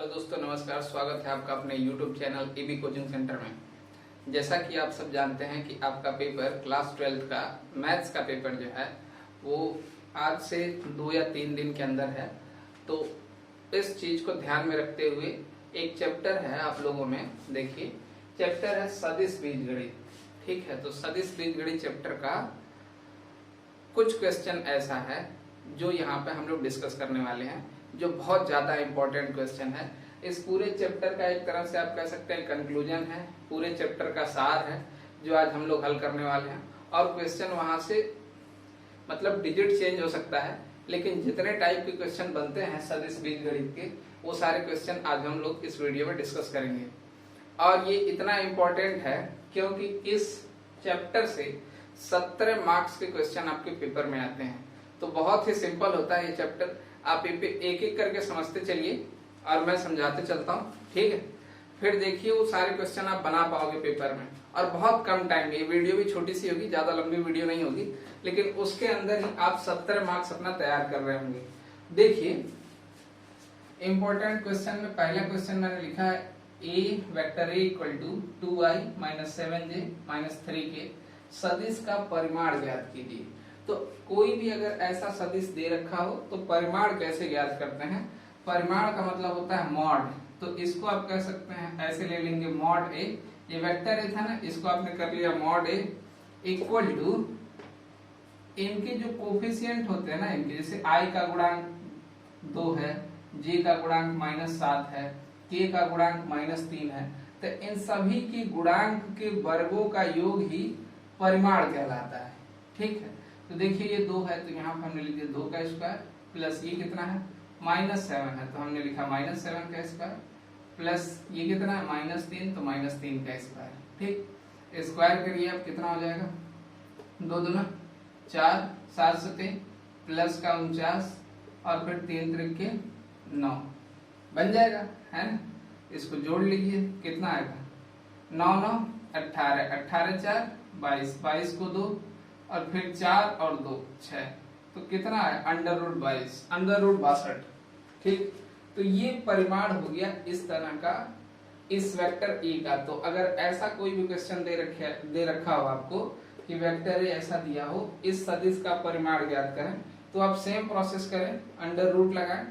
Hello दोस्तों, नमस्कार। स्वागत है आपका अपने YouTube channel AB coaching centre में। जैसा कि आप सब जानते हैं कि आपका पेपर क्लास 12 का मैथ्स का पेपर जो है वो आज से 2 या 3 दिन के अंदर है। तो इस चीज को ध्यान में रखते हुए एक चैप्टर है आप लोगों में, देखिए चैप्टर है सदिश बीजगणित। ठीक है, तो सदिश बीजगणित चैप्टर का कुछ क्वेश्चन ऐसा है जो यहाँ पे हम लोग डिस्कस करने वाले हैं, जो बहुत ज्यादा इंपॉर्टेंट क्वेश्चन है। इस पूरे चैप्टर का एक तरह से आप कह सकते हैं कंक्लूजन है, पूरे चैप्टर का सार है जो आज हम लोग हल करने वाले हैं। और क्वेश्चन वहां से मतलब डिजिट चेंज हो सकता है, लेकिन जितने टाइप के क्वेश्चन बनते हैं सदिश बीजगणित के वो सारे क्वेश्चन आज हम लोग इस वीडियो में डिस्कस करेंगे। और ये इतना इम्पोर्टेंट है क्योंकि इस चैप्टर से 17 मार्क्स के क्वेश्चन आपके पेपर में आते हैं। तो बहुत ही सिंपल होता है ये चैप्टर, आप एक एक करके समझते चलिए और मैं समझाते चलता हूँ। ठीक है, फिर देखिए वो सारे क्वेश्चन आप बना पाओगे पेपर में, और बहुत कम टाइम में। ये वीडियो भी छोटी सी होगी, ज्यादा लंबी वीडियो नहीं होगी, लेकिन उसके अंदर ही आप 17 मार्क्स अपना तैयार कर रहे होंगे। देखिए इंपॉर्टेंट क्वेश्चन में पहला क्वेश्चन मैंने लिखा है A vector A equal to 2i minus 7j minus 3k सदिश का परिमाण ज्ञात कीजिए। तो कोई भी अगर ऐसा सदिश दे रखा हो तो परिमाण कैसे ज्ञात करते हैं? परिमाण का मतलब होता है मॉड। तो इसको आप कह सकते हैं ऐसे ले लेंगे, मॉड ए, ये वेक्टर ए था ना, इसको आपने कर लिया मॉड ए इक्वल टू इनके जो कोफिशिएंट होते हैं ना इनके, जैसे आई का गुणांक 2 है, जे का गुणांक -7 है, के का गुणांक -3 है। तो इन सभी के गुणांक के वर्गों का योग ही परिमाण कहलाता है। ठीक है, तो देखिए ये 2 है तो यहाँ पर हमने लिख दिया 2 का स्क्वायर प्लस ये कितना है -7 है तो हमने लिखा -7 का स्क्वायर प्लस ये कितना है -3 तो -3 का स्क्वायर। ठीक, स्क्वायर करिए अब कितना हो जाएगा, 2 दूना 4, 7 सते प्लस का 49 और फिर 3 त्रिके 9 बन जाएगा, है ना। इसको जोड़ लीजिए, कितना आएगा 9 9 18, 18 4 22, 22 को 2 और फिर 4 और 2 6, तो कितना है √22, √62। ठीक, तो ये परिमाण हो गया इस तरह का इस वेक्टर ए का। तो अगर ऐसा कोई भी क्वेश्चन दे रखा हो आपको कि वेक्टर ए ऐसा दिया हो, इस सदिश का परिमाण ज्ञात करें, तो आप सेम प्रोसेस करें, अंडर रूट लगाएं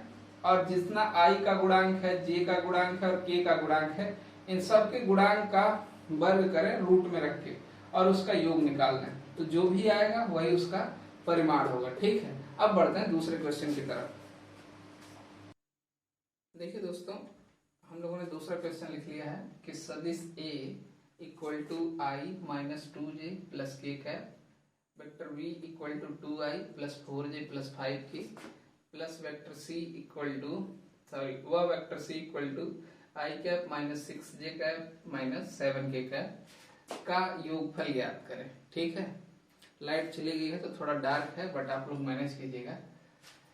और जितना आई का गुणांक है, जे का गुणांक है और के का गुणांक है, इन सब के गुणांक का वर्ग करें रूट में रख के और उसका योग निकाल लें। तो जो भी आएगा वही उसका परिमाण होगा। ठीक है, अब बढ़ते हैं दूसरे क्वेश्चन की तरफ। देखिए दोस्तों, हम लोगों ने दूसरा क्वेश्चन लिख लिया है कि सदिश A equal to I minus 2j plus के cap, vector B equal to 2i plus 4j plus 5k plus vector C equal to वह vector C equal to I cap minus 6j cap minus 7k cap का योगफल ज्ञात करें। ठीक है, light चली गई है तो थोड़ा डार्क है, बट आप लोग मैनेज कीजिएगा।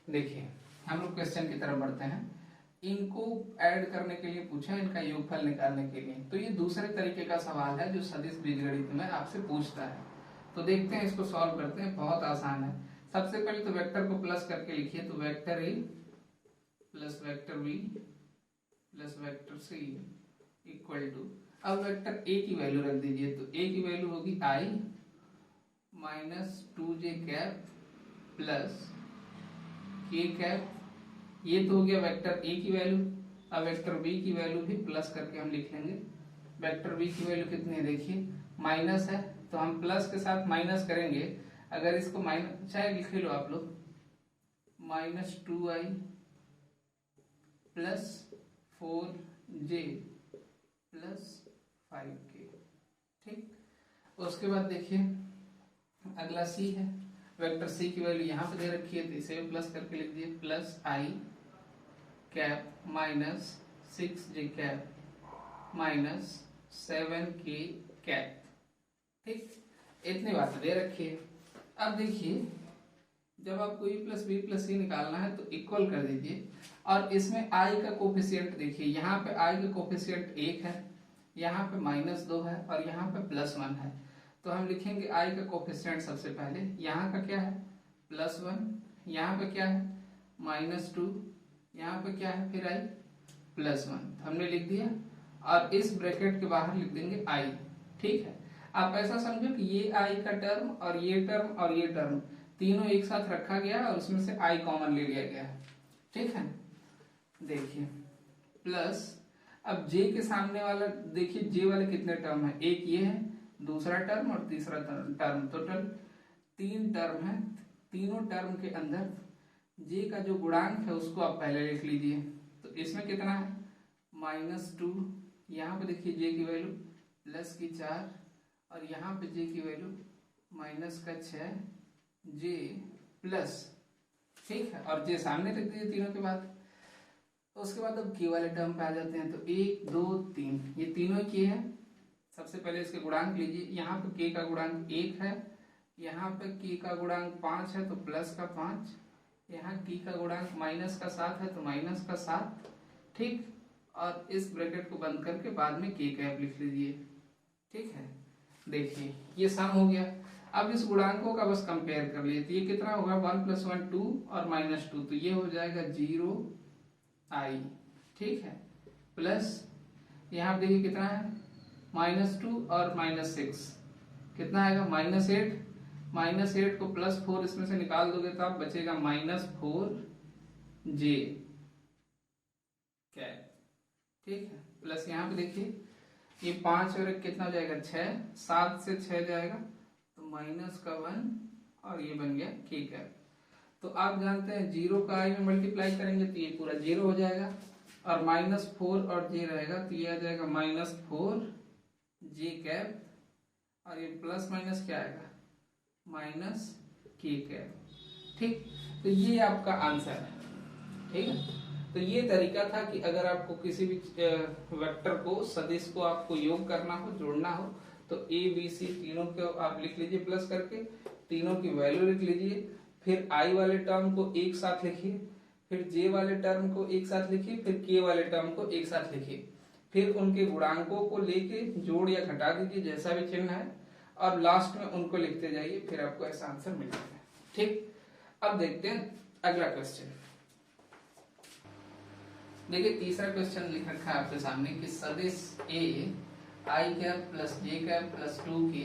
देखिए हम लोग क्वेश्चन की तरफ बढ़ते हैं। इनको ऐड करने के लिए पूछा, इनका योगफल निकालने के लिए। तो ये दूसरे तरीके का सवाल है जो सदिश बीजगणित में आपसे पूछता है। तो देखते हैं, इसको सॉल्व करते हैं। बहुत आसान है। सबसे पहले तो वेक्टर को प्लस करके लिखिए, तो vector A plus vector B plus vector C equal to, अब वेक्टर ए की वैल्यू रख दीजिए। तो ए की वैल्यू होगी i minus 2j cap plus के कैप, ये तो हो गया वेक्टर ए की वैल्यू। अब वेक्टर बी की वैल्यू भी प्लस करके हम लिख लेंगे। वेक्टर बी की वैल्यू कितनी है, देखिए माइनस है तो हम प्लस के साथ माइनस करेंगे। अगर इसको माइनस चाहे लिख लो आप लोग, -2i plus 4j plus 5k। ठीक, उसके बाद देखिए अगला सी है, वेक्टर सी की वैल्यू यहाँ पे दे रखी है तो इसे भी प्लस करके लिख दिए, plus I cap minus 6j cap minus 7k cap. ठीक, इतनी बात दे रखी है। अब देखिए जब आपको e प्लस बी प्लस सी निकालना है तो इक्वल कर दीजिए, और इसमें i का कोफिशिएंट देखिए, यहाँ पे i का कोफिशिएंट 1 है, यहाँ पे -2 है और यहाँ पे +1 है। तो हम लिखेंगे i का कोफिशिएंट सबसे पहले, यहाँ का क्या है +1, यहाँ पे क्या है -2, यहाँ पे क्या है फिर i प्लस 1 हमने लिख दिया, और इस ब्रैकेट के बाहर लिख देंगे आई। ठीक है, आप ऐसा समझो कि ये आई का टर्म और ये टर्म और ये टर्म तीनों एक साथ रखा गया और उसमें से आई कॉमन ले लिया गया। ठीक है, देखिए प्लस, अब जे के सामने वाला देखिए, जे वाले कितने टर्म है, एक ये है, दूसरा टर्म और तीसरा टर्म, टोटल 3 टर्म है। तीनों टर्म के अंदर जे का जो गुणांक है उसको आप पहले लिख लीजिए। तो इसमें कितना है, -2, यहाँ पे देखिए जे की वैल्यू +4, और यहाँ पे जे की वैल्यू -6 जे प्लस। ठीक है, और जे सामने रख दीजिए तीनों के बाद। तो उसके बाद अब के वाले टर्म पे आ जाते हैं। तो 1 2 3 ये तीनों के है। सबसे पहले इसके गुणांक लीजिए। यहाँ पे के का गुणांक 1 है, यहाँ पे के का गुणांक 5 है तो +5, यहाँ के का गुणांक -7 है तो -7। ठीक, और इस ब्रैकेट को बंद करके बाद में के कैप लिख लीजिए। ठीक है, देखिए ये सम हो गया। अब इस गुणांकों का बस कंपेयर कर लिए तो ये कितना होगा, 1 + 1 2 और -2, तो ये हो जाएगा 0 आई। ठीक है, प्लस यहाँ देखिए कितना है, -2 और -6 कितना आएगा, -8। -8 को +4 इसमें से निकाल दोगे तो आप बचेगा -4 जे कैप। ठीक है, प्लस यहाँ पे देखिए ये 5 और 1 कितना हो जाएगा, 6, 7 से 6 जाएगा तो -1 और ये बन गया के कैप। तो आप जानते हैं 0 का आई में मल्टीप्लाई करेंगे तो ये पूरा 0 हो जाएगा, और -4 और जे रहेगा तो ये आ जाएगा -4 जे कैप, और ये प्लस माइनस क्या आएगा, -के कैप। ठीक, तो ये आपका आंसर है। ठीक है, तो ये तरीका था कि अगर आपको किसी भी वेक्टर को, सदिश को आपको योग करना हो, जोड़ना हो, तो ए बी सी तीनों को आप लिख लीजिए प्लस करके, तीनों की वैल्यू लिख लीजिए, फिर आई वाले टर्म को एक साथ लिखिए, फिर जे वाले टर्म को एक साथ लिखिए, फिर के वाले टर्म को एक साथ लिखिए, फिर उनके गुणांकों को लेके जोड़ या घटा दीजिए जैसा भी चिन्ह है, और लास्ट में उनको लिखते जाइए, फिर आपको ऐसा आंसर मिल जाएगा। ठीक, अब देखते हैं अगला क्वेश्चन। देखिए तीसरा क्वेश्चन लिख रखा है आपके सामने कि सदिश ए आई कैप प्लस जे कैप प्लस 2 के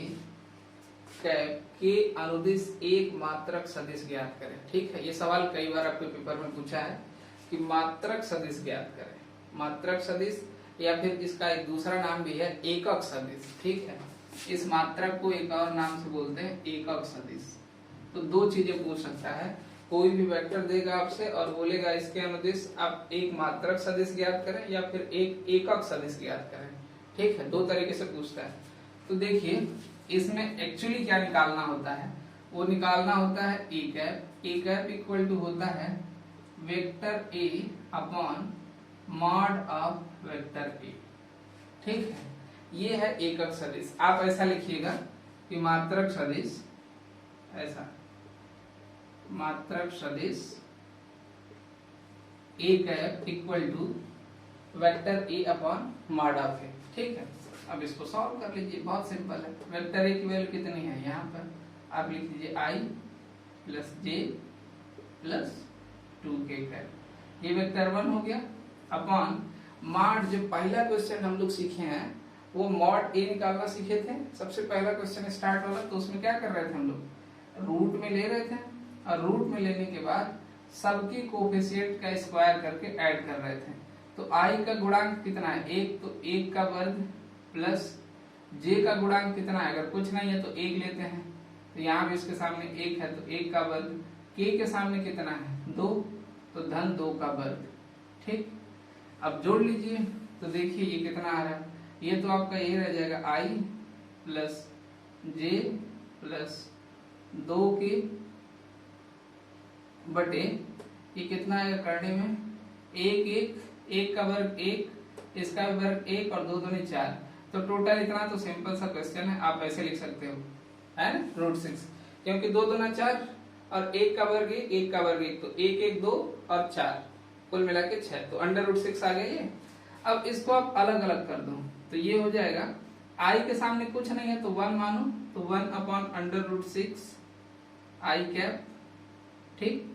कैप के अनुदिश एक मात्रक सदिश ज्ञात करें। ठीक है, ये सवाल कई बार आपके पेपर में पूछा है कि मात्रक सदिश ज्ञात करें। मात्रक सदिश, या फिर इसका एक दूसरा नाम भी है एकक सदिश। ठीक है, इस मात्रक को एक और नाम से बोलते हैं एकक सदिश। तो दो चीजें पूछ सकता है, कोई भी वेक्टर देगा आपसे और बोलेगा इसके अनुदिश आप एक मात्रक सदिश ज्ञात करें या फिर एक एकक सदिश ज्ञात करें। ठीक है, दो तरीके से पूछता है। तो देखिए इसमें एक्चुअली क्या निकालना होता है, वो निकालना होता है A cap. A cap equal to होता है vector A upon mod of vector A. ठीक है, ये है एकक सदिश। आप ऐसा लिखिएगा कि मात्रक सदिश, ऐसा मात्रक सदिश A cap equal to vector A upon mod of A. ठीक है, अब इसको सॉल्व कर लीजिए, बहुत सिंपल है। वेक्टर ए की वैल्यू कितनी है, यहाँ पर आप लिख दीजिए आई प्लस जे प्लस 2k कैप, ये वेक्टर 1 हो गया, अपॉन मॉड। जो पहला क्वेश्चन हम लोग सीखे हैं वो मॉड ए निकालना सीखे थे, सबसे पहला क्वेश्चन स्टार्ट वाला। तो उसमें क्या कर रहे थे हम लोग, रूट में ले रहे थे, और रूट में लेने के बाद सबके कोफिशिएंट का स्क्वायर करके ऐड कर रहे थे। तो आई का गुणांक कितना है, 1, तो 1 का वर्ग प्लस जे का गुणांक कितना है, अगर कुछ नहीं है तो 1 लेते हैं, तो यहाँ भी इसके सामने 1 है तो 1 का वर्ग, के के सामने कितना है 2, तो धन 2 का वर्ग। ठीक, अब जोड़ लीजिए तो देखिए ये कितना आ रहा है, ये तो आपका ये रह जाएगा आई प्लस जे प्लस 2k बटे ये कितना आएगा करने में 1 का वर्ग 1, इसका वर्ग 1 और 2 दूनी 4, तो टोटल इतना। तो सिंपल सा क्वेश्चन है, आप ऐसे लिख सकते हो, है ना, √6, क्योंकि 2 दूना 4 और 1 का वर्ग 1, 1 का वर्ग 1, तो 1 1 2 और 4 कुल मिला के 6, तो √6 आ गया ये। अब इसको आप अलग अलग कर दो तो ये हो जाएगा, आई के सामने कुछ नहीं है तो 1 मानो, तो 1/√6 आई कैप। ठीक,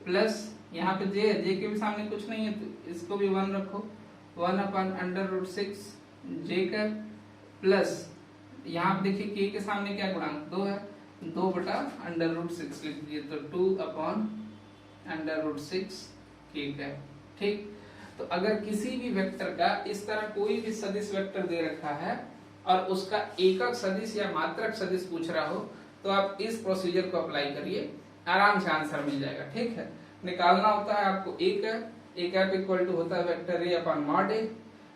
प्लस यहाँ पे जे है, जे के भी सामने कुछ नहीं है तो इसको भी 1 रखो, 1/√6 जे कैप प्लस यहाँ पे देखिए के सामने क्या गुणांक 2 है, 2/√6 लिख दीजिए तो 2/√6 के कैप। ठीक, तो अगर किसी भी वेक्टर का इस तरह कोई भी सदिश वेक्टर दे रखा है और उसका एकक सदिश या मात्रक सदिश पूछ रहा हो तो आप इस प्रोसीजर को अप्लाई करिए, आराम से आंसर मिल जाएगा। ठीक है, निकालना होता है आपको ए कैप इक्वल टू होता है vector A upon mod A.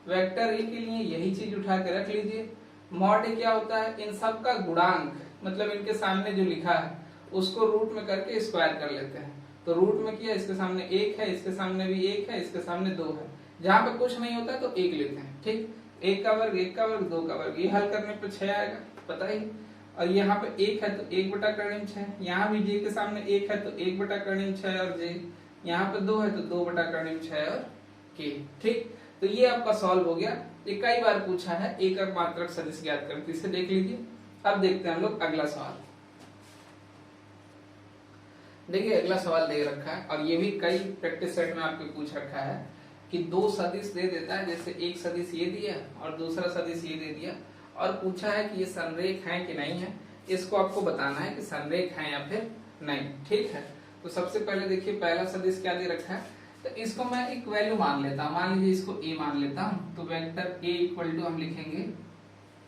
Vector ए के लिए यही चीज उठा के रख लीजिए। मॉड ए क्या होता है, इन सब का गुणांक, मतलब इनके सामने जो लिखा है उसको रूट में करके स्क्वायर कर लेते हैं। तो रूट में किया, इसके सामने 1 है, इसके सामने भी 1 है, इसके सामने 2 है, जहां पे कुछ नहीं होता तो 1 लेते हैं। ठीक, 1 का वर्ग 1 का वर्ग 2 का वर्ग, ये हल करने पे 6 आएगा, पता ही। और यहाँ पे 1 है तो 1/6, यहाँ भी जे के सामने 1 है तो 1/6 और जे, यहाँ पे 2 है तो 2/6 और के। ठीक, तो ये आपका सॉल्व हो गया। ये कई बार पूछा है, एकक मात्रक सदिश ज्ञात करके, इसे देख लीजिए। अब देखते हैं हम लोग अगला सवाल। देखिए अगला सवाल दे रखा है और ये भी कई प्रैक्टिस सेट में आपको पूछ रखा है कि दो सदिश दे देता है, जैसे एक सदिश ये दिया और दूसरा सदिश ये दे दिया, और पूछा है कि ये संरेख है कि नहीं है। इसको आपको बताना है कि संरेख है या फिर नहीं। ठीक है, तो सबसे पहले देखिए पहला सदिश क्या दे रखा है, तो इसको मैं एक वैल्यू मान लेता हूं, मान लीजिए इसको a मान लेता हूं। तो वेक्टर a इक्वल टू हम लिखेंगे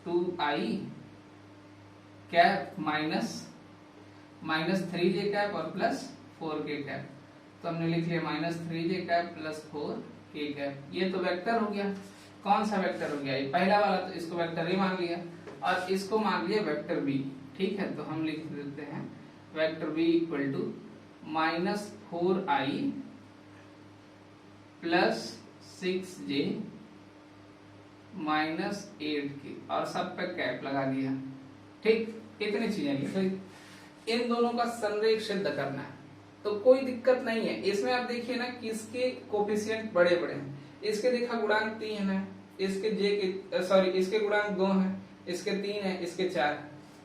2i cap minus 3j cap और प्लस 4k कैप। तो हमने लिख लिया -3j cap plus 4k cap. ये तो वेक्टर हो गया। कौन सा वेक्टर हो गया, ये पहला वाला, तो इसको वेक्टर a मान लिया और इसको मान लिया वेक्टर b। ठीक है, तो हम लिख देते हैं vector b equal to -4i plus 6j -8k और सब पे कैप लगा दिया। ठीक, इतनी चीजें लिखी। इन दोनों का संरेख सिद्ध करना है, तो कोई दिक्कत नहीं है इसमें। आप देखिए ना किसके कोफिशिएंट बड़े बड़े हैं। इसके देखा गुणांक 3 है, इसके इसके गुणांक 2 है, इसके 3 है, इसके 4 है।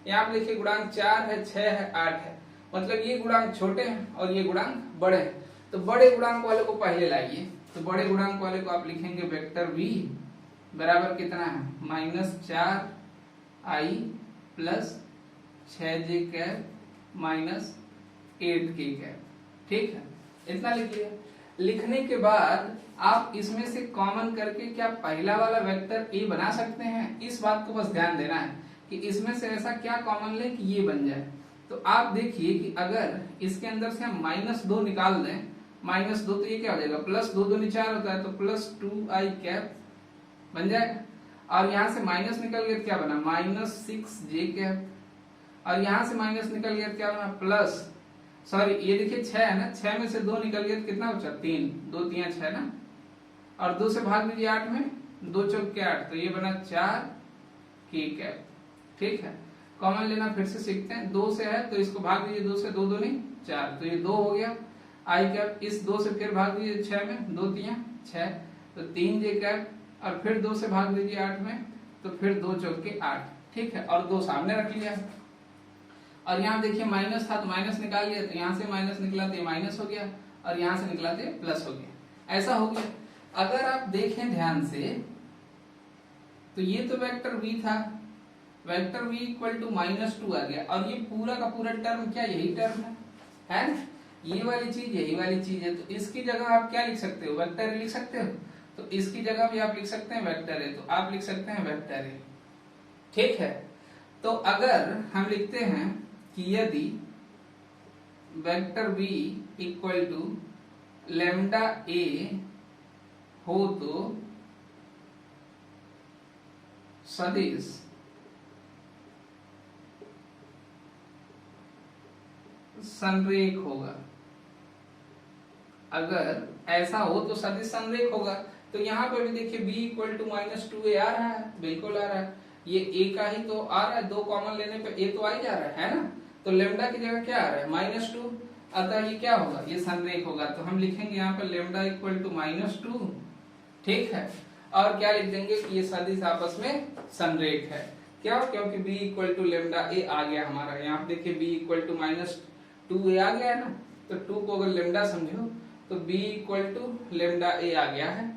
यहाँ पे देखिए गुणांक 4 है, 6 है, 8 है, मतलब ये गुणांक छोटे हैं और ये गुणांक बड़े हैं। तो बड़े गुणांक वाले को पहले लाइए। तो बड़े गुणांक वाले को आप लिखेंगे वेक्टर v बराबर कितना है, -4i plus 6j cap -8k cap. ठीक है, इतना लिख लिया। लिखने के बाद आप इसमें से कॉमन करके क्या पहला वाला वेक्टर a बना सकते हैं। इस बात को बस ध्यान देना है कि इसमें से ऐसा क्या कॉमन ले कि ये बन जाए। तो आप देखिए कि अगर इसके अंदर से हम -2 निकाल दें, -2 तो ये क्या हो जाएगा, +2 2 4 होता है, तो +2i कैप बन जाएगा। और यहाँ से माइनस निकल गया क्या बना, -6j कैप। और यहाँ से माइनस निकल गया क्या बना, ये देखिए 6 है ना, 6 में से 2 निकल गया तो कितना बचा, 3, 2 3 6 ना, और 2 से भाग दीजिए 8 में, 2 चौक के 8, तो ये बना 4k कैप। ठीक है, कॉमन लेना फिर से सीखते हैं। 2 से है तो इसको भाग दीजिए 2 से, 2 2 नहीं 4, तो ये 2 हो गया i कैप। इस 2 से फिर भाग दीजिए 6 में, 2 3 6, तो 3j कैप, और फिर 2 से भाग दीजिए 8 में, तो फिर 2 चौक के 8। ठीक है, और 2 सामने रख लिया। और यहाँ देखिए माइनस था तो माइनस निकाल लिया, तो यहाँ से माइनस निकला तो ये माइनस हो गया, और यहाँ से निकला तो ये प्लस हो गया। ऐसा हो गया। अगर आप देखें ध्यान से तो ये तो वेक्टर v था, वेक्टर v इक्वल टू -2 आ गया, और ये पूरा का पूरा टर्म क्या यही टर्म है ना, ये वाली चीज यही वाली चीज है। तो इसकी जगह आप क्या लिख सकते हो, वेक्टर लिख सकते हो। तो इसकी जगह भी आप लिख सकते हैं वेक्टर है, तो आप लिख सकते हैं वेक्टर है। ठीक है, तो अगर हम लिखते हैं कि यदि vector v equal to lambda a हो तो सदिश संरेख होगा। अगर ऐसा हो तो सदिश संरेख होगा। तो यहाँ पे भी देखिए b इक्वल टू -2a आ रहा है, बिल्कुल आ रहा है। ये a का ही तो आ रहा है, 2 कॉमन लेने पे a तो आ ही जा रहा है ना। तो लेम्डा की जगह क्या आ रहा है, -2, अतः ये क्या होगा, ये संरेख होगा। तो हम लिखेंगे यहाँ पे लेम्डा इक्वल टू -2। ठीक है, और क्या लिख देंगे कि ये सदिश आपस में संरेख है। क्या, क्योंकि b equal to lambda a आ गया हमारा। यहाँ पे देखिए b इक्वल टू -2a आ गया है ना, तो 2 को अगर लेम्डा समझो तो b equal to lambda a आ गया है।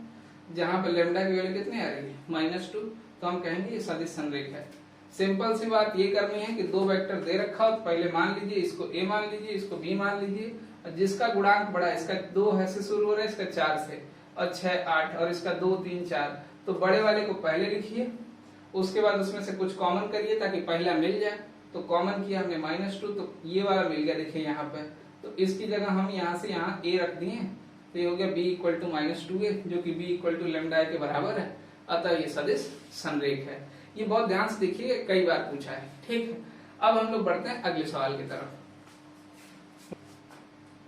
जहां पर लेमडा की वैल्यू कितनी आ रही है -2, तो हम कहेंगे ये सदिश संरेख है। सिंपल सी बात ये करनी है कि दो वेक्टर दे रखा हो तो पहले मान लीजिए इसको a मान लीजिए, इसको b मान लीजिए, और जिसका गुणांक बड़ा है, इसका 2 है से शुरू हो रहा है, इसका 4 से, और 6 8, और इसका 2 3 4, तो बड़े वाले को पहले लिखिए, उसके बाद उसमें से कुछ कॉमन करिए ताकि पहला मिल जाए। तो कॉमन किया हमने -2, तो ये वाला मिल गया, देखिए यहाँ पे। तो इसकी जगह हम यहाँ से यहाँ a रख दिए, तो ये हो गया b इक्वल टू -2a, जो कि b इक्वल टू लेमडा के बराबर है, अतः ये सदिश संरेख है। ये बहुत ध्यान से देखिए, कई बार पूछा है। ठीक है, अब हम लोग बढ़ते हैं अगले सवाल की तरफ।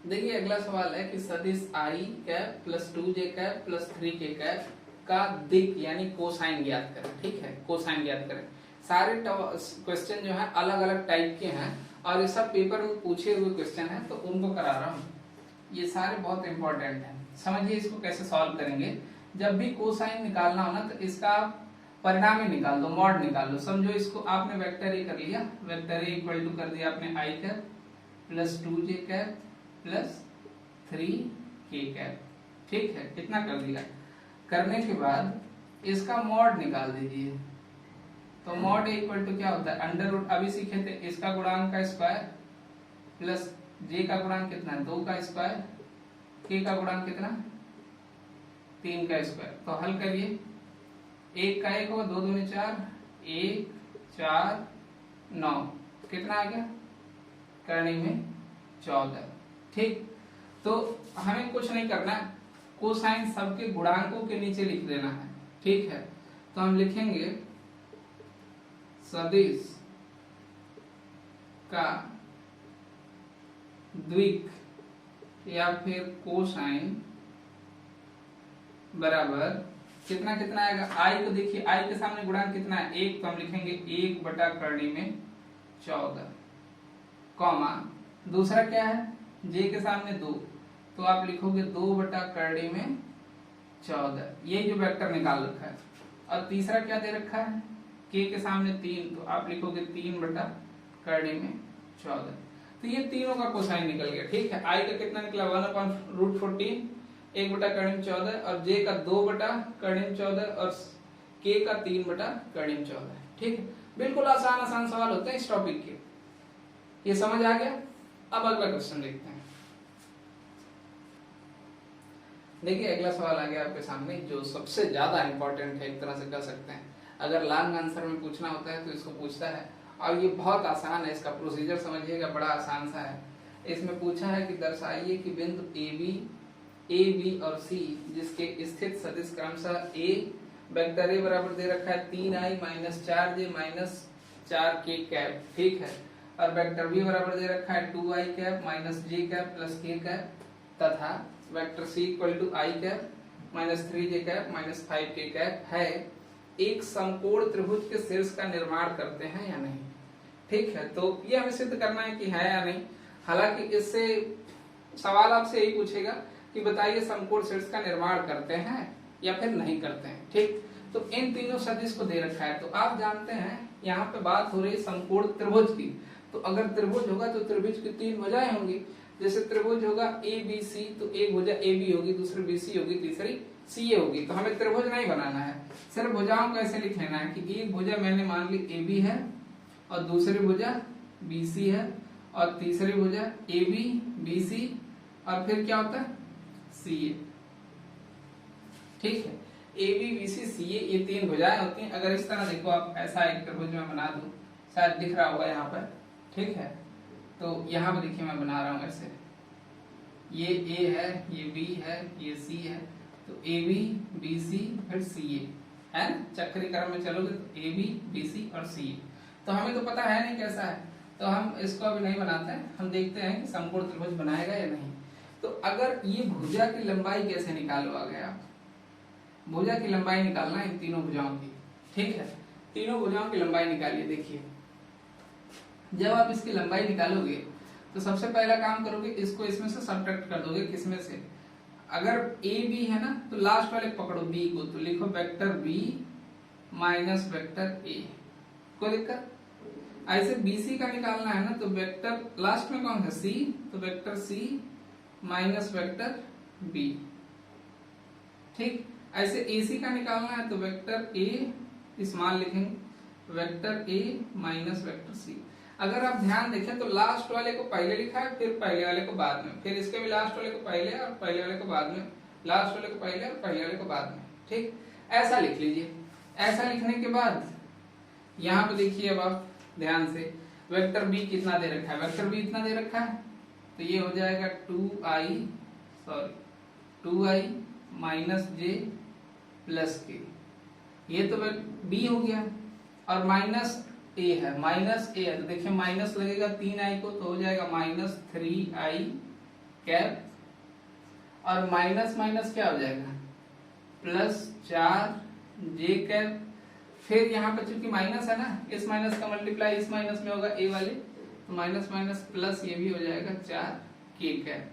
देखिए अगला सवाल है कि सदिश i cap plus 2j cap plus 3k cap का दिक यानी कोसाइन ज्ञात करें। ठीक है, कोसाइन ज्ञात करें। सारे क्वेश्चन जो है अलग अलग टाइप के हैं और ये सब पेपर में पूछे हुए क्वेश्चन है, तो उनको करा रहा हूँ। ये सारे बहुत इंपॉर्टेंट हैं, समझिए इसको कैसे सॉल्व करेंगे। जब भी कोसाइन निकालना हो ना, तो इसका परिणाम ही निकाल दो, मॉड निकाल लो। समझो इसको आपने वेक्टर ए कर लिया, वेक्टर ए इक्वल टू कर दिया आपने i cap plus 2j cap plus 3k cap. ठीक है, कितना कर दिया। करने के बाद इसका मॉड निकाल दीजिए। तो मॉड इक्वल टू क्या होता है, अंडर रूट। अभी सीखे थे इसका गुणांक का स्क्वायर प्लस j का गुणांक कितना है 2 का स्क्वायर, k का गुणांक कितना 3 का स्क्वायर। तो हल करिए, 1 का 1 होगा, 2 दूनी 4, 1 4 9, कितना आ गया करनी में 14। ठीक, तो हमें कुछ नहीं करना है, कोसाइन सबके गुणांकों के नीचे लिख देना है। ठीक है, तो हम लिखेंगे सदिश का द्विक या फिर कोसाइन बराबर कितना कितना आएगा। i को देखिए, i के सामने गुणांक कितना है 1, तो हम लिखेंगे 1 बटा करनी में 14, कॉमा दूसरा क्या है j के सामने 2, तो आप लिखोगे 2 बटा करनी में 14, ये जो वेक्टर निकाल रखा है। और तीसरा क्या दे रखा है k के सामने 3, तो आप लिखोगे 3 बटा करनी में 14। तो ये तीनों का कोसाइन निकल गया। ठीक है, i का कितना निकला 1/√14, 1 बटा कर्णिम 14, और j का 2 बटा कर्णिम 14, और k का 3 बटा कर्णिम 14। ठीक है, बिल्कुल आसान आसान सवाल होते हैं इस टॉपिक के। ये समझ आ गया। अब अगला क्वेश्चन देखते हैं। देखिए अगला सवाल आ गया आपके सामने, जो सबसे ज्यादा इंपॉर्टेंट है, एक तरह से कह सकते हैं। अगर लॉन्ग आंसर में पूछना होता है तो इसको पूछता है, और ये बहुत आसान है। इसका प्रोसीजर समझिएगा, बड़ा आसान सा है। इसमें पूछा है कि दर्शाइए कि बिंदु ए बी और सी जिसके स्थित सदिश क्रमशः ए वेक्टर ए बराबर दे रखा है 3i minus 4j minus 4k cap. ठीक है, और वेक्टर बी बराबर दे रखा है 2i cap minus j cap plus k cap, तथा vector C equal to i cap minus 3j cap minus 5k cap है, एक समकोण त्रिभुज के शीर्ष का निर्माण करते हैं या नहीं। ठीक है, तो ये हमें सिद्ध करना है कि है या नहीं। हालांकि इससे सवाल आपसे यही पूछेगा कि बताइए समकोण शीर्ष का निर्माण करते हैं या फिर नहीं करते हैं। ठीक, तो इन तीनों सदिश को दे रखा है। तो आप जानते हैं यहाँ पे बात हो रही है समकोण त्रिभुज की। तो अगर त्रिभुज होगा तो त्रिभुज की 3 भुजाएं होंगी। जैसे त्रिभुज होगा ABC, तो एक भुजा AB होगी, दूसरी BC होगी, तीसरी CA होगी। तो हमें त्रिभुज नहीं बनाना है, सिर्फ भुजाओं को ऐसे लिख लेना है कि एक भुजा मैंने मान ली AB है, और दूसरी भुजा BC है, और तीसरी भुजा AB BC, और फिर क्या होता है CA। ठीक है, AB BC CA ये 3 भुजाएं होती हैं। अगर इस तरह देखो आप, ऐसा एक त्रिभुज मैं बना दूं, शायद दिख रहा होगा यहाँ पर। ठीक है, तो यहाँ पर देखिए मैं बना रहा हूँ ऐसे, ये A है, ये B है, ये C है, तो AB BC फिर CA है ना। चक्री क्रम में चलोगे तो AB BC और CA। तो हमें तो पता है नहीं कैसा है, तो हम इसको अभी नहीं बनाते हैं, हम देखते हैं कि समकोण त्रिभुज बनाएगा या नहीं। तो अगर ये भुजा की लंबाई कैसे निकालोगे आप, भुजा की लंबाई निकालना इन तीनों भुजाओं की। ठीक है, तीनों भुजाओं की लंबाई निकालिए। देखिए जब आप इसकी लंबाई निकालोगे तो सबसे पहला काम करोगे, इसको इसमें से सब्ट्रैक्ट कर दोगे। किसमें से, अगर ए बी है ना, तो लास्ट वाले पकड़ो बी को, तो लिखो vector B minus vector A. कोई दिक्कत। ऐसे बीसी का निकालना है ना, तो वेक्टर लास्ट में कौन है सी, तो vector C minus vector B. ठीक, ऐसे AC का निकालना है तो वेक्टर A स्मॉल लिखेंगे, vector A minus vector C। अगर आप ध्यान देखें तो लास्ट वाले को पहले लिखा है, फिर पहले वाले को बाद में, फिर इसके भी लास्ट वाले को पहले और पहले वाले को बाद में, लास्ट वाले को पहले और पहले वाले को बाद में। ठीक, ऐसा लिख लीजिए। ऐसा लिखने के बाद यहाँ पे देखिए, अब आप ध्यान से, वेक्टर बी कितना दे रखा है, वेक्टर बी इतना दे रखा है, तो ये हो जाएगा 2i माइनस जे प्लस के, ये तो बी हो गया। और माइनस ए है, माइनस ए है तो देखिए माइनस लगेगा 3i को, तो हो जाएगा माइनस 3i कैप, और माइनस माइनस क्या हो जाएगा प्लस 4j कैप। फिर यहाँ पे चूंकि माइनस है ना, इस माइनस का मल्टीप्लाई इस माइनस में होगा ए वाले, तो माइनस माइनस प्लस ये भी हो जाएगा 4k कैप।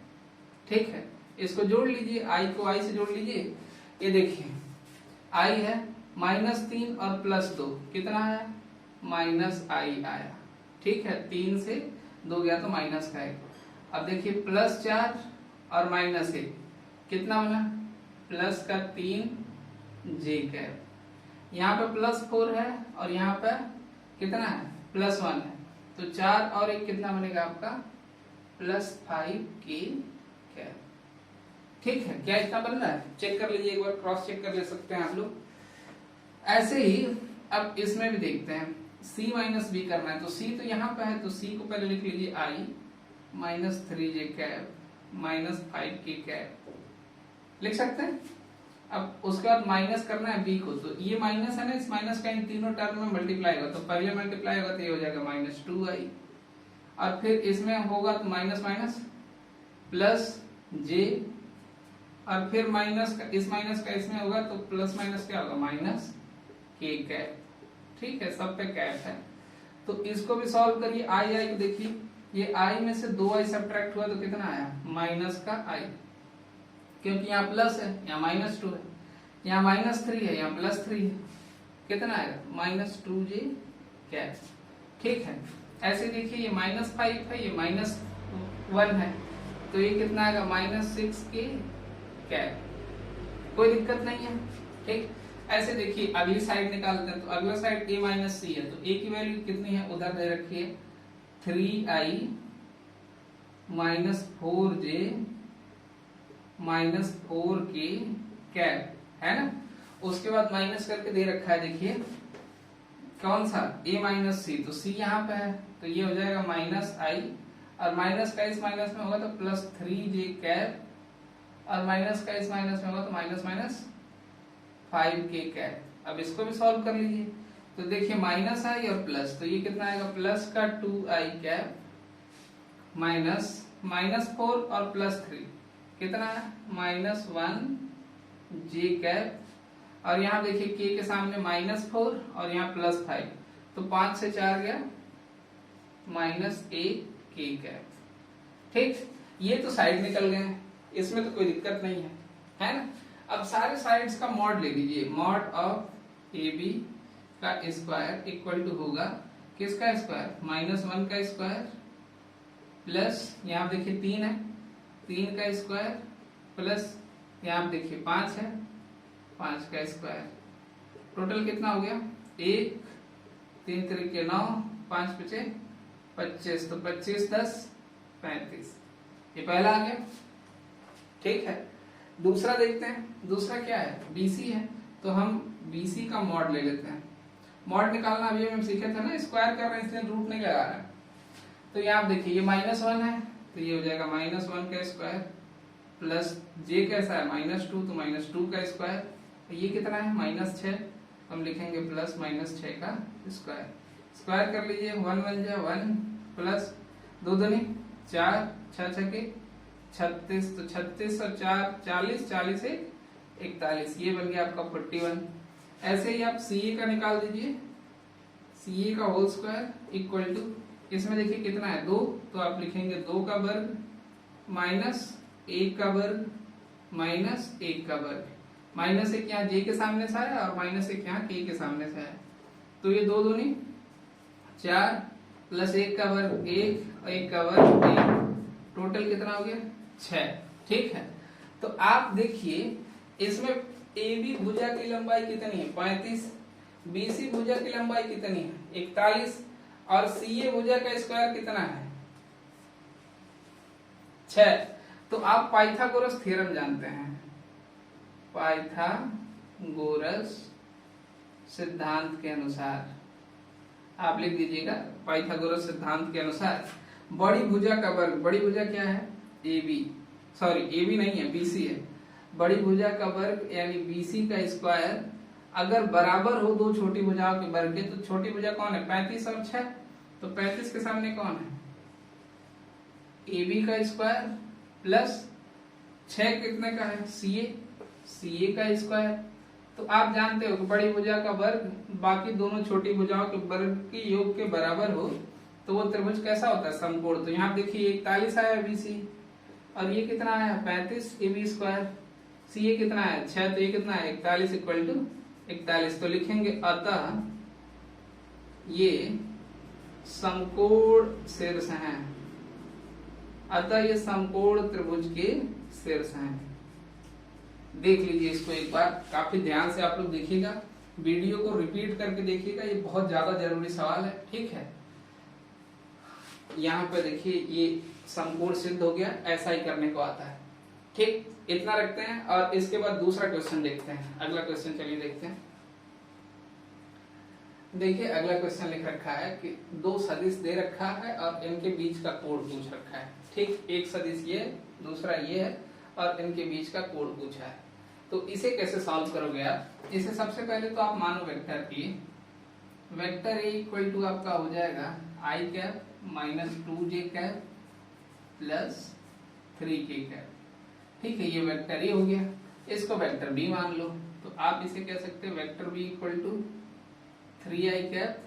ठीक है, इसको जोड़ लीजिए, i को i से जोड़ लीजिए। ये देखिए i है -3 और +2 कितना है -i आया। ठीक है, 3 से 2 गया तो माइनस का 1। अब देखिए +4 और -1 कितना बना +3j कैप। यहाँ पे +4 है और यहाँ पे कितना है +1 है, तो 4 और 1 कितना बनेगा आपका +5k कैप। ठीक है, क्या इतना बन रहा है, चेक कर लीजिए एक बार, क्रॉस चेक कर ले सकते हैं आप लोग। ऐसे ही अब इसमें भी देखते हैं, c माइनस बी करना है, तो c तो यहाँ पे है, तो c को पहले लिख लीजिए i -3j cap -5k cap लिख सकते हैं। अब उसके बाद माइनस करना है b को, तो ये माइनस है ना, इस माइनस का इन तीनों टर्म में मल्टीप्लाई होगा, तो पहले मल्टीप्लाई होगा तो ये हो जाएगा -2i, और फिर इसमें होगा तो माइनस माइनस प्लस j, और फिर माइनस का इस माइनस का इसमें होगा तो प्लस माइनस क्या होगा -k कैप। ठीक है, सब पे कैप है, तो इसको भी सॉल्व करिए। i को देखिए, ये i में से 2i सब्ट्रैक्ट हुआ तो कितना आया माइनस का i, क्योंकि यहाँ प्लस है, यहाँ -2 है, यहाँ -3 है, यहाँ +3 है, कितना आएगा -2j कैप। ठीक है, ऐसे देखिए ये -5 है, ये -1 है, तो ये कितना आएगा -6k कैप। कोई दिक्कत नहीं है। ठीक, ऐसे देखिए अगली साइड निकालते हैं, तो अगला साइड a माइनस c है, तो a की वैल्यू कितनी है उधर दे रखी है 3i -4j -4k कैप, है ना। उसके बाद माइनस करके दे रखा है, देखिए कौन सा a माइनस c, तो c यहाँ पे है, तो ये हो जाएगा -i, और माइनस का इस माइनस में होगा तो +3j कैप, और माइनस का इस माइनस में होगा तो माइनस 5k कैप। अब इसको भी सॉल्व कर लीजिए, तो देखिए -i और प्लस, तो ये कितना आएगा प्लस का 2i कैप -4 और +3 कितना है -1j कैप, और यहाँ देखिए k के सामने -4 और यहाँ +5, तो 5 से 4 गया -1k कैप। ठीक, ये तो साइड निकल गए हैं, इसमें तो कोई दिक्कत नहीं है ना। अब सारे साइड्स का मॉड ले लीजिए, मॉड ऑफ AB का स्क्वायर इक्वल टू होगा किसका स्क्वायर -1 का स्क्वायर प्लस यहाँ देखिए 3 है, 3 का स्क्वायर प्लस यहाँ देखिए 5 है, 5 का स्क्वायर, टोटल कितना हो गया 1 3 3 9 5 5 25, तो 25 10 35, ये पहला आ गया। ठीक है, दूसरा देखते हैं, दूसरा क्या है BC है, तो हम BC का मॉड ले लेते हैं। मॉड निकालना अभी हम सीखे थे ना, स्क्वायर कर रहे हैं इसलिए रूट नहीं लगा रहे हैं। तो यहाँ देखिए ये -1 है, तो ये हो जाएगा -1 का स्क्वायर प्लस j कैसा है -2, तो -2 का स्क्वायर, तो ये कितना है -6, हम लिखेंगे प्लस -6 का स्क्वायर। स्क्वायर कर लीजिए, 1 1 जा 1 प्लस 2 दूनी 4 6 6 के 36, तो 36 और 4 40, 40 से 41, ये बन गया आपका 41। ऐसे ही आप CA का निकाल दीजिए, CA का होल स्क्वायर इक्वल टू, इसमें देखिए कितना है 2, तो आप लिखेंगे 2 का वर्ग माइनस 1 का वर्ग माइनस 1 का वर्ग, -1 यहाँ J के सामने से आया और -1 यहाँ K के सामने से आया, तो ये 2 दूनी 4 प्लस 1 का वर्ग 1 और 1 का वर्ग 1, टोटल कितना हो गया 6। ठीक है, तो आप देखिए इसमें ए बी भुजा की लंबाई कितनी है 35, बीसी भुजा की लंबाई कितनी है 41 और सीए भुजा का स्क्वायर कितना है 6। तो आप पाइथागोरस थ्योरम जानते हैं, पाइथागोरस सिद्धांत के अनुसार आप लिख दीजिएगा, पाइथागोरस सिद्धांत के अनुसार बड़ी भुजा का वर्ग, बड़ी भुजा क्या है A B, sorry A B नहीं है बीसी है, बड़ी भुजा का वर्ग यानी बीसी का स्क्वायर अगर बराबर हो दो छोटी भुजाओं के वर्ग के, तो छोटी भुजा कौन है 35 और 6, तो 35 के सामने कौन है ए बी का स्क्वायर प्लस 6 कितने का है सीए का स्क्वायर। तो आप जानते हो कि बड़ी भुजा का वर्ग बाकी दोनों छोटी भुजाओं के वर्ग के योग के बराबर हो तो वो त्रिभुज कैसा होता है समकोण। तो यहाँ देखिए 41 आया बीसी और ये कितना आया 35 ए बी स्क्वायर, सीए कितना है 6, तो ये कितना है 41 इक्वल टू 41। तो लिखेंगे अतः ये समकोण शीर्ष हैं, अतः ये समकोण त्रिभुज के शीर्ष हैं। देख लीजिए इसको एक बार, काफी ध्यान से आप लोग देखिएगा, वीडियो को रिपीट करके देखिएगा, ये बहुत ज्यादा जरूरी सवाल है। ठीक है, यहाँ पे देखिए ये समकोण सिद्ध हो गया, ऐसा ही करने को आता है। ठीक, इतना रखते हैं और इसके बाद दूसरा क्वेश्चन देखते हैं। अगला क्वेश्चन चलिए देखते हैं। देखिए अगला क्वेश्चन लिख रखा है कि दो सदिश दे रखा है और इनके बीच का कोण पूछ रखा है। ठीक, एक सदिश ये, दूसरा ये है और इनके बीच का कोण पूछा है। तो इसे कैसे सॉल्व करोगे आप? इसे सबसे पहले तो आप मानो वेक्टर की, वेक्टर ए इक्वल टू आपका हो जाएगा I cap minus 2j cap plus 3k cap. ठीक है, ये वेक्टर ए हो गया, इसको वेक्टर बी मान लो। तो आप इसे कह सकते हैं vector B equal to 3i cap,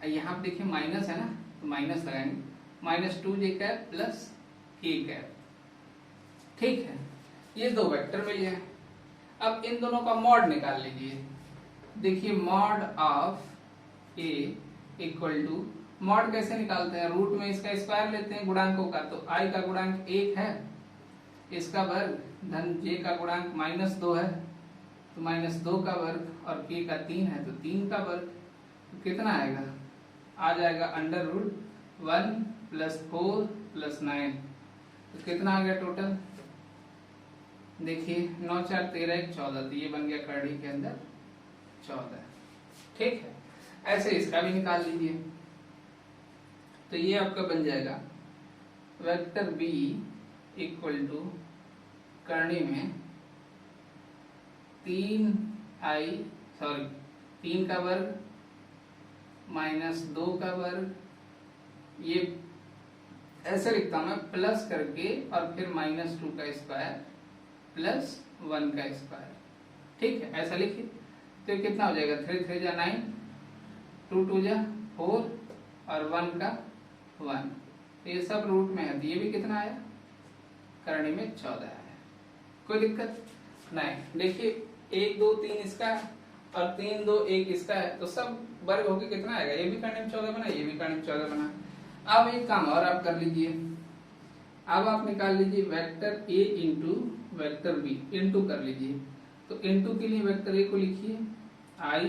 यहाँ देखिए माइनस है ना तो माइनस लगाएंगे, minus 2j cap plus k cap. ठीक है, ये दो वेक्टर मिल गए। अब इन दोनों का मॉड निकाल लीजिए। देखिए mod of A equal to, mod कैसे निकालते हैं, रूट में इसका स्क्वायर लेते हैं गुणांकों का। तो i का गुणांक 1 है, इसका वर्ग धन j का गुणांक -2 है तो -2 का वर्ग और k का 3 है तो 3 का वर्ग। तो कितना आएगा, आ जाएगा अंडर रूट 1 प्लस 4 प्लस 9। तो कितना आ गया टोटल, देखिए 9 4 13 1 14, तो ये बन गया करड़ी के अंदर 14। ठीक है, ऐसे इसका भी निकाल लीजिए। तो ये आपका बन जाएगा वेक्टर बी इक्वल टू करणी में 3 का वर्ग -2 का वर्ग, ये ऐसे लिखता हूं मैं प्लस करके और फिर -2 का स्क्वायर प्लस 1 का स्क्वायर। ठीक है, ऐसा लिखिए। तो कितना हो जाएगा 3 3 जा 9, 2 2 जा 4 और 1 का 1। तो ये सब रूट में है, तो ये भी कितना आया करणी में 14 आया। कोई दिक्कत नहीं। देखिए 1 2 3 इसका और 3 2 1 इसका है, तो सब वर्ग होके कितना आएगा, ये भी करणी में 14 बना, ये भी करणी में 14 बना। अब एक काम और आप कर लीजिए, अब आप निकाल लीजिए vector A into vector B, into कर लीजिए। तो इंटू के लिए वेक्टर ए को लिखिए i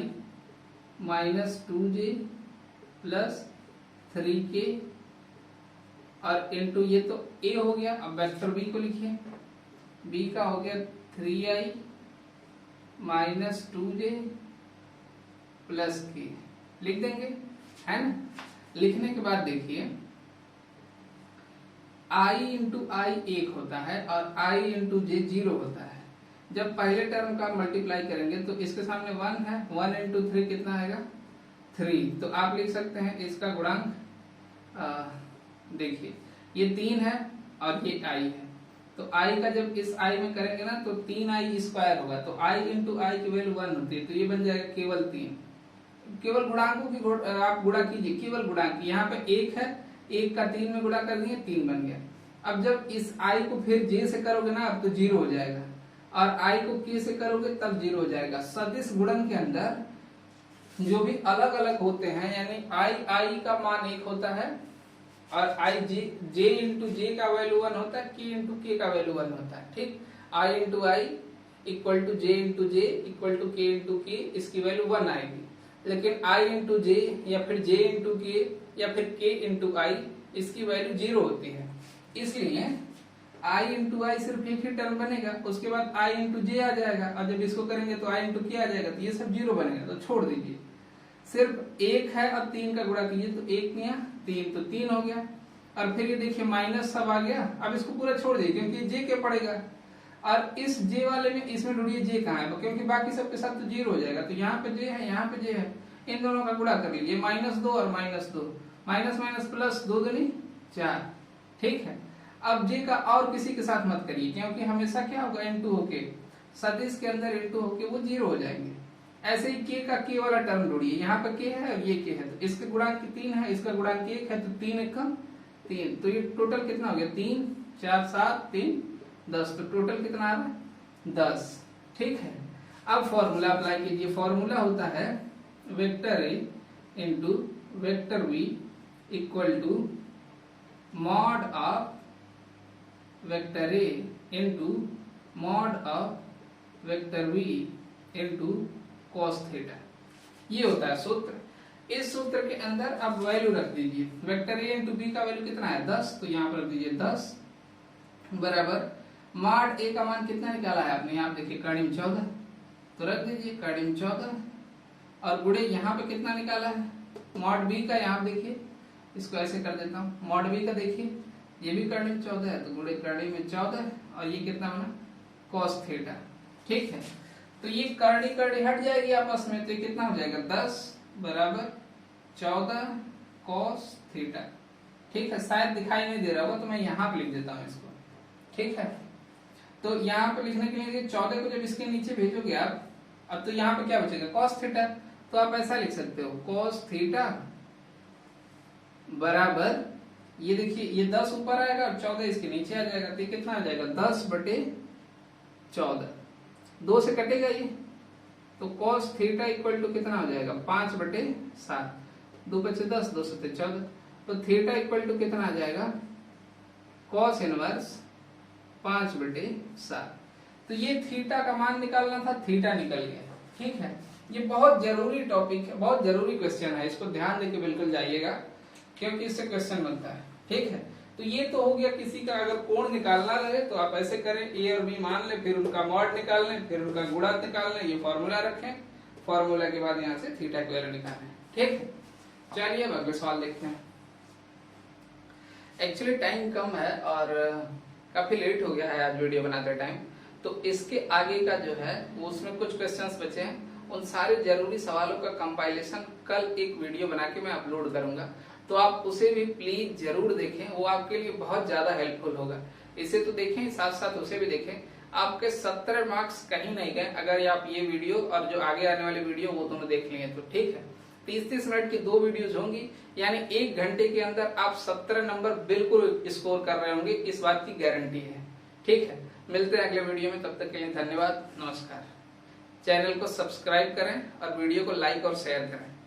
-2j प्लस 3k और इंटू ये तो a हो गया। अब वेक्टर b को लिखिए, b का हो गया 3i -2j प्लस k, लिख देंगे है ना। लिखने के बाद देखिए i इंटू आई 1 होता है और i इंटू जे 0 होता है। जब पहले टर्म का मल्टीप्लाई करेंगे तो इसके सामने 1 है, 1 इंटू 3 कितना आएगा 3। तो आप लिख सकते हैं इसका गुणांक, देखिए ये 3 है और ये i है, तो i का जब इस i में करेंगे ना तो 3i स्क्वायर होगा। तो i इंटू आई की वैल्यू 1 होती है, तो ये बन जाएगा केवल 3। केवल गुणांकों की आप गुणा कीजिए, केवल गुणांक। यहाँ पे 1 है, 1 का 3 में गुणा कर दिए 3 बन गया। अब जब इस i को फिर j से करोगे ना अब तो 0 हो जाएगा और i को k से करोगे तब 0 हो जाएगा। सदिश गुणन के अंदर जो भी अलग अलग होते हैं, यानी i का मान 1 होता है और j इंटू j का वैल्यू 1 होता है, k इंटू k का वैल्यू 1 होता है। ठीक, i into i equal to j into j equal to k into k, इसकी वैल्यू 1 आएगी। लेकिन आई इंटू जे या फिर जे इंटू के या फिर के इंटू आई, इसकी वैल्यू 0 होती है। इसलिए आई इंटू आई सिर्फ एक ही टर्म बनेगा, उसके बाद आई इंटू जे आ जाएगा, और जब इसको करेंगे तो आई इंटू के आ जाएगा, तो ये सब 0 बनेगा, तो छोड़ दीजिए। सिर्फ 1 है और 3 का गुणा कीजिए, तो 1 किया 3 तो 3 हो गया। और फिर ये देखिए माइनस सब आ गया, अब इसको पूरा छोड़ दीजिए क्योंकि जे के पड़ेगा, और इस जे वाले में इसमें ढूंढिए जे कहाँ है, क्योंकि बाकी सबके साथ तो 0 हो जाएगा। तो यहाँ पे जे है, यहाँ पे जे है, इन दोनों का गुणा कर लीजिए, -2 और -2, माइनस माइनस प्लस 2 दूनी 4, ठीक है। अब जे का और किसी के साथ मत करिए, क्योंकि हमेशा क्या होगा, इनटू होके सदिश के अंदर इनटू होके वो 0 हो जाएंगे। ऐसे ही के का के वाला टर्म ढूंढिए, यहाँ पे के है और ये के है, तो इसका गुणांक 3 है, इसका गुणांक 1 है, तो 3 एकम 3, तो ये टोटल कितना हो गया, 3 4 7 3 10, तो टोटल कितना आ रहा है 10, ठीक है। अब फॉर्मूला अप्लाई कीजिए, फॉर्मूला होता है vector A into vector B equal to mod of vector A into mod of vector B into cos theta, ये होता है सूत्र। इस सूत्र के अंदर आप वैल्यू रख दीजिए, वेक्टर ए इंटू बी का वैल्यू कितना है 10, तो यहाँ पर रख दीजिए 10 बराबर मॉड ए का मान कितना निकाला है आपने, यहाँ देखिए काड़िम 14, तो रख दीजिए काड़िम 14, और गुणे यहाँ पे कितना निकाला है मॉड बी का, यहाँ देखिए इसको ऐसे कर देता हूँ, मॉड बी का देखिए ये भी काड़िम 14 है, तो गुणे काड़िम में 14, और ये कितना बना कॉस थीटा, ठीक है। तो ये करड़ी करड़ी हट जाएगी आपस में, तो ये कितना हो जाएगा 10 बराबर 14 कॉस थीटा, ठीक है। शायद दिखाई नहीं दे रहा होगा, तो मैं यहाँ पे लिख देता हूँ इसको, ठीक है। तो यहाँ पे लिखने के लिए 14 को जब इसके नीचे भेजोगे आप, अब तो यहाँ पे क्या बचेगा कॉस थीटा, तो आप ऐसा लिख सकते हो कॉस थीटा बराबर, ये देखिए ये 10 ऊपर आएगा और 14 इसके नीचे आ जाएगा, तो ये कितना आ जाएगा 10/14, 2 से कटेगा ये, तो cos थीटा इक्वल टू कितना हो जाएगा 5/7, 2 बचे 10, 2 से 14, तो थीटा इक्वल टू कितना आ जाएगा cos इनवर्स 5/7। तो ये थीटा का मान निकालना था, थीटा निकल गया, ठीक है। ये बहुत जरूरी टॉपिक है, बहुत जरूरी क्वेश्चन है, इसको ध्यान देके बिल्कुल जाइएगा, क्योंकि इससे क्वेश्चन बनता है, ठीक है। तो ये तो हो गया, किसी का अगर कोण निकालना रहे तो आप ऐसे करें, ए और बी मान लें, फिर उनका मॉड निकाल लें, फिर उनका गुणा निकाल लें, ये फॉर्मूला रखें, फॉर्मूला के बाद यहाँ से थीटा की वैल्यू निकालें, ठीक है। चलिए अब अगले सवाल देखते हैं। एक्चुअली टाइम कम है और काफी लेट हो गया है आज वीडियो बनाते टाइम, तो इसके आगे का जो है वो उसमें कुछ क्वेश्चंस बचे हैं, उन सारे जरूरी सवालों का कंपाइलेशन कल एक वीडियो बना के मैं अपलोड करूंगा, तो आप उसे भी प्लीज जरूर देखें, वो आपके लिए बहुत ज्यादा हेल्पफुल होगा। इसे तो देखें, साथ साथ उसे भी देखें, आपके 17 मार्क्स कहीं नहीं गए अगर आप ये वीडियो और जो आगे आने वाली वीडियो वो दोनों देख लेंगे तो, ठीक है। 30-30 मिनट की 2 वीडियोज होंगी, यानी 1 घंटे के अंदर आप 17 नंबर बिल्कुल स्कोर कर रहे होंगे, इस बात की गारंटी है, ठीक है। मिलते हैं अगले वीडियो में, तब तक के लिए धन्यवाद, नमस्कार। चैनल को सब्सक्राइब करें और वीडियो को लाइक और शेयर करें।